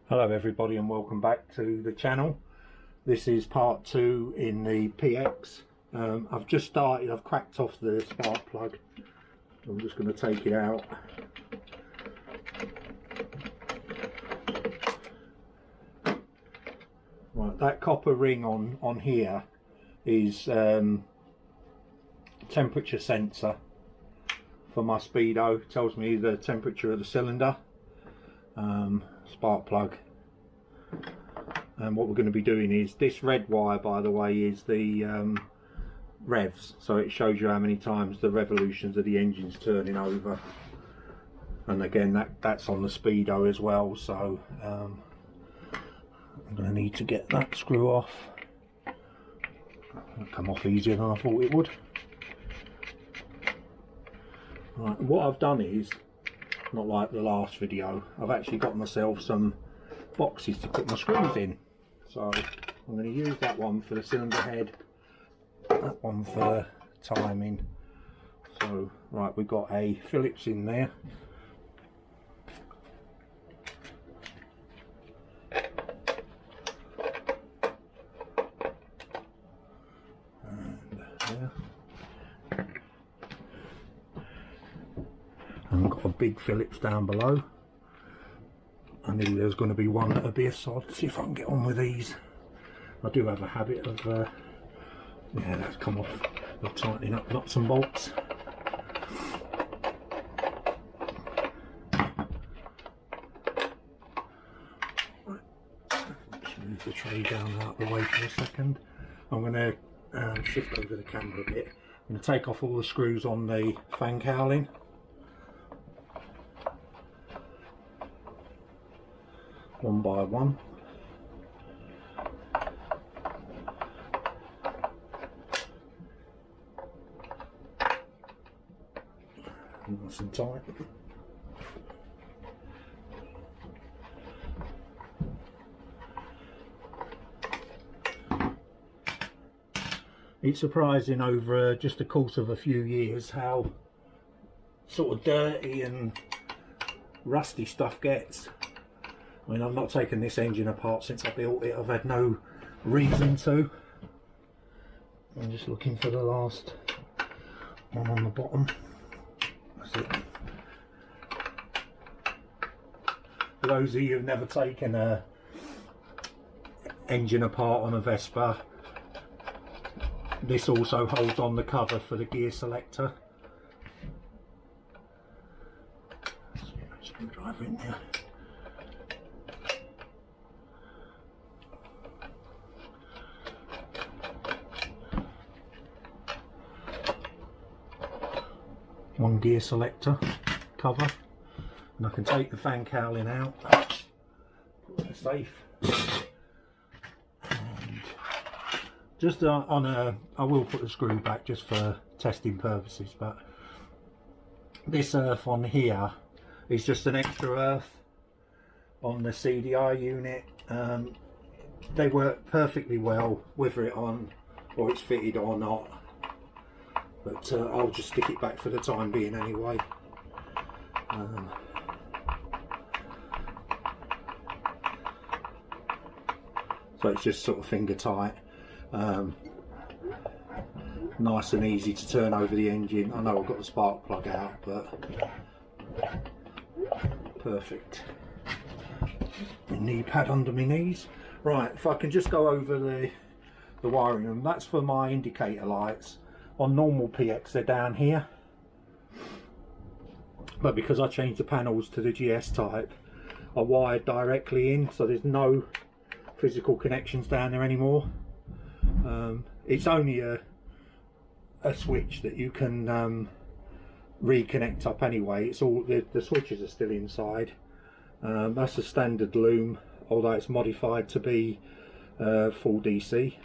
Hello everybody and welcome back to the channel. This is part 2 in the PX. I've just started, I've cracked off the spark plug. I'm just going to take it out. Right, that copper ring on here is temperature sensor for my speedo. It tells me the temperature of the cylinder. Spark plug, and what we're going to be doing is this red wire, by the way, is the revs, so it shows you how many times the revolutions of the engine's turning over, and again that's on the speedo as well. So I'm going to need to get that screw off. It'll come off easier than I thought it would. Right, what I've done is, not like the last video, I've actually got myself some boxes to put my screws in. So I'm going to use that one for the cylinder head, that one for timing. So right, we've got a Phillips in there. And there. And got a big Phillips down below. I knew there was going to be one that'd be a sod. See if I can get on with these. I do have a habit of yeah, that's come off, of tightening up nuts and bolts. Right. Just move the tray down out of the way for a second. I'm going to shift over the camera a bit. I'm going to take off all the screws on the fan cowling. One by one. Nice and tight. It's surprising over just the course of a few years how sort of dirty and rusty stuff gets. I mean, I've not taken this engine apart since I built it. I've had no reason to. I'm just looking for the last one on the bottom. That's it. For those of you who've never taken a engine apart on a Vespa, this also holds on the cover for the gear selector. Screwdriver in there. One gear selector cover, and I can take the fan cowling out, put it safe, and just on a, I will put the screw back just for testing purposes, but this earth on here is just an extra earth on the CDI unit. They work perfectly well whether it on or it's fitted or not. But I'll just stick it back for the time being anyway. So it's just sort of finger tight. Nice and easy to turn over the engine. I know I've got the spark plug out, but perfect. Knee pad under my knees. Right, if I can just go over the wiring, and that's for my indicator lights. On normal PX they're down here, but because I changed the panels to the GS type, I wired directly in, so there's no physical connections down there anymore. It's only a switch that you can reconnect up anyway. It's all the switches are still inside. That's a standard loom, although it's modified to be full DC.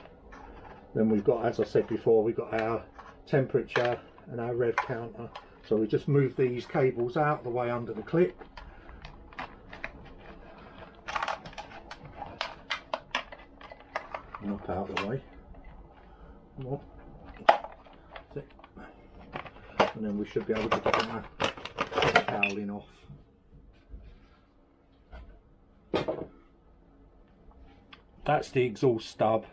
Then we've got, as I said before, we've got our temperature and our rev counter. So we just move these cables out the way under the clip. And up out the way. Come on. That's it. And then we should be able to get our cowling off. that's the exhaust stub,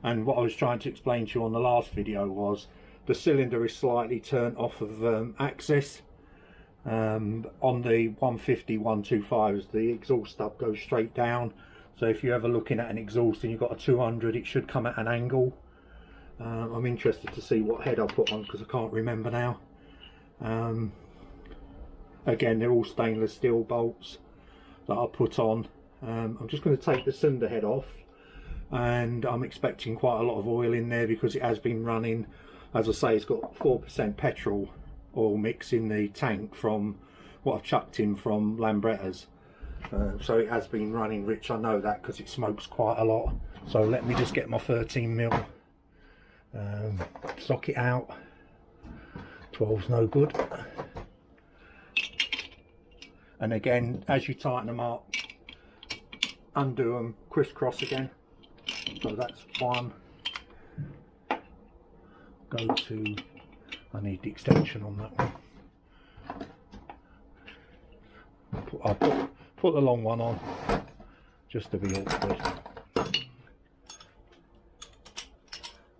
and what I was trying to explain to you on the last video was the cylinder is slightly turned off of axis. On the 150 125s the exhaust stub goes straight down, so if you're ever looking at an exhaust and you've got a 200, it should come at an angle. I'm interested to see what head I put on because I can't remember now. Again, they're all stainless steel bolts that I put on. I'm just going to take the cylinder head off, and I'm expecting quite a lot of oil in there because it has been running. As I say, it's got 4% petrol oil mix in the tank from what I've chucked in from Lambrettas, so it has been running rich. I know that because it smokes quite a lot. So let me just get my 13mm socket out. 12's no good. And again, as you tighten them up, undo them, crisscross again. So that's one. Go to, I need the extension on that one. I'll put the long one on just to be awkward.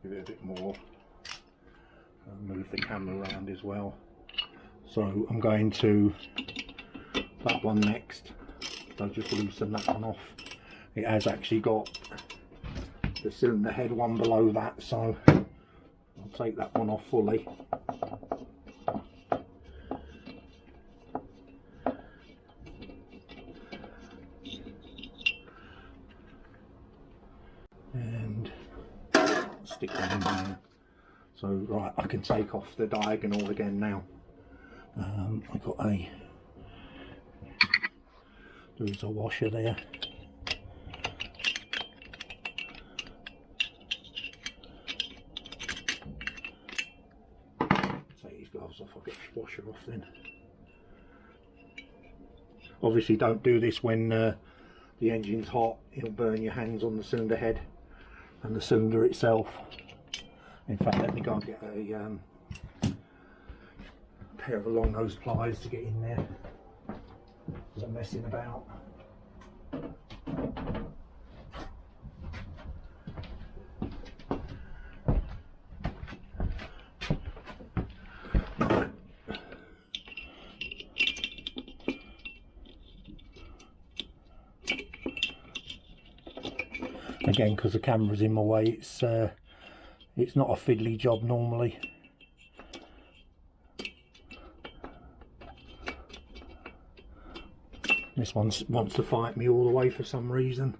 Give it a bit more. I'll move the camera around as well. So I'm going to that one next. I'll just loosen that one off. It has actually got the cylinder head one below that, so I'll take that one off fully. And stick that in there. So right, I can take off the diagonal again now. I've got there's a washer there. Take these gloves off, I'll get the washer off then. Obviously don't do this when the engine's hot, it'll burn your hands on the cylinder head and the cylinder itself. In fact, let me go and get a pair of long nose pliers to get in there because I'm messing about. Again, because the camera's in my way, it's not a fiddly job normally. This one wants to fight me all the way for some reason.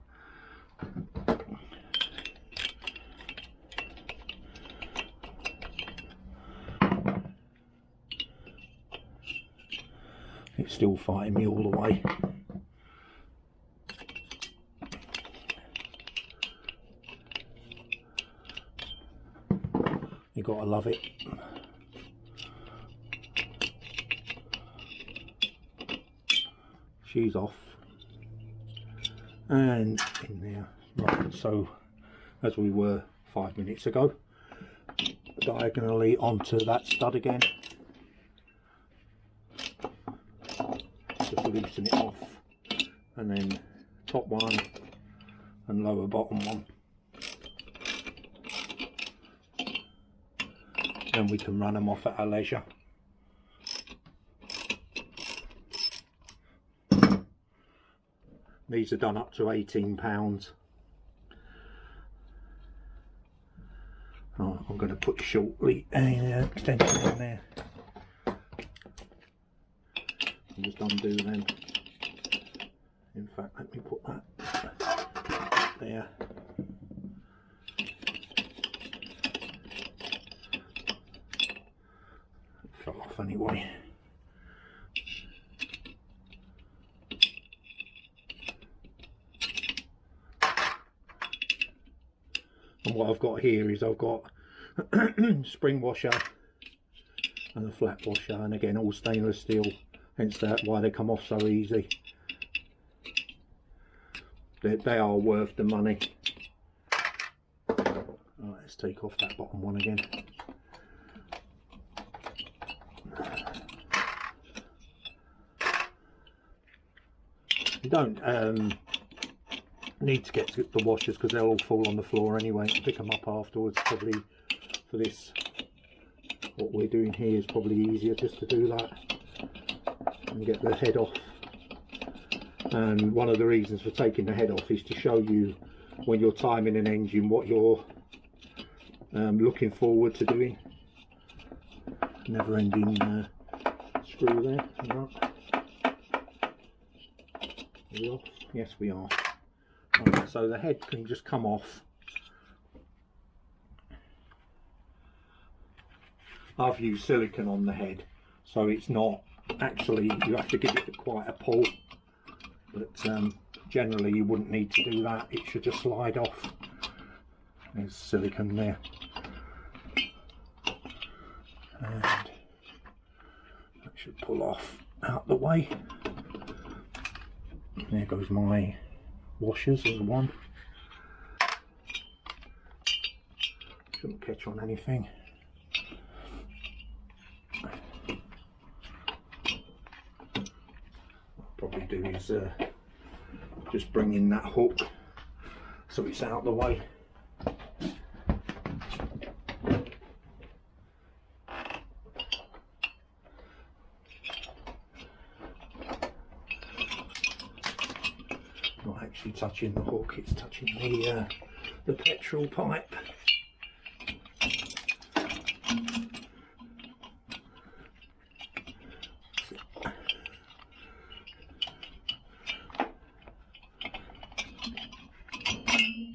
It's still fighting me all the way. You gotta love it. She's off and in there. Right, so as we were 5 minutes ago, diagonally onto that stud again. Just loosen it off, and then top one and lower bottom one. And we can run them off at our leisure. These are done up to £18. Oh, I'm going to put shortly an extension in there. I'll just undo them. In fact, let me put that there. It fell off anyway. And what I've got here is I've got spring washer and a flat washer, and again all stainless steel, hence that why they come off so easy. They are worth the money. Right, let's take off that bottom one again. You don't need to get the washers because they'll all fall on the floor anyway. Pick them up afterwards. Probably for this, what we're doing here is probably easier just to do that and get the head off. And one of the reasons for taking the head off is to show you when you're timing an engine what you're looking forward to doing. Never ending screw there. Right. Are we off? Yes, we are. Right, so the head can just come off. I've used silicone on the head, so it's not actually, you have to give it quite a pull, but generally you wouldn't need to do that. It should just slide off. There's silicone there, and that should pull off out the way. There goes my washers as one. Shouldn't catch on anything. What I'll probably do is just bring in that hook so it's out the way. Not actually touching the hook, it's touching the petrol pipe.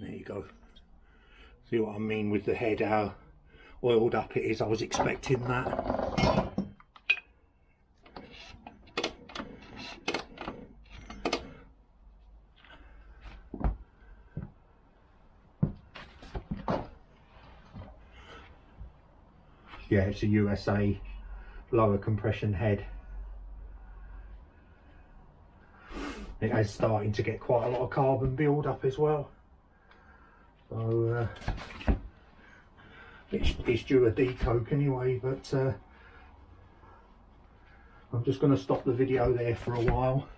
There you go. See what I mean with the head, how oiled up it is. I was expecting that. Yeah, it's a USA lower compression head. It is starting to get quite a lot of carbon build up as well, so it's due a decoke anyway. But I'm just going to stop the video there for a while.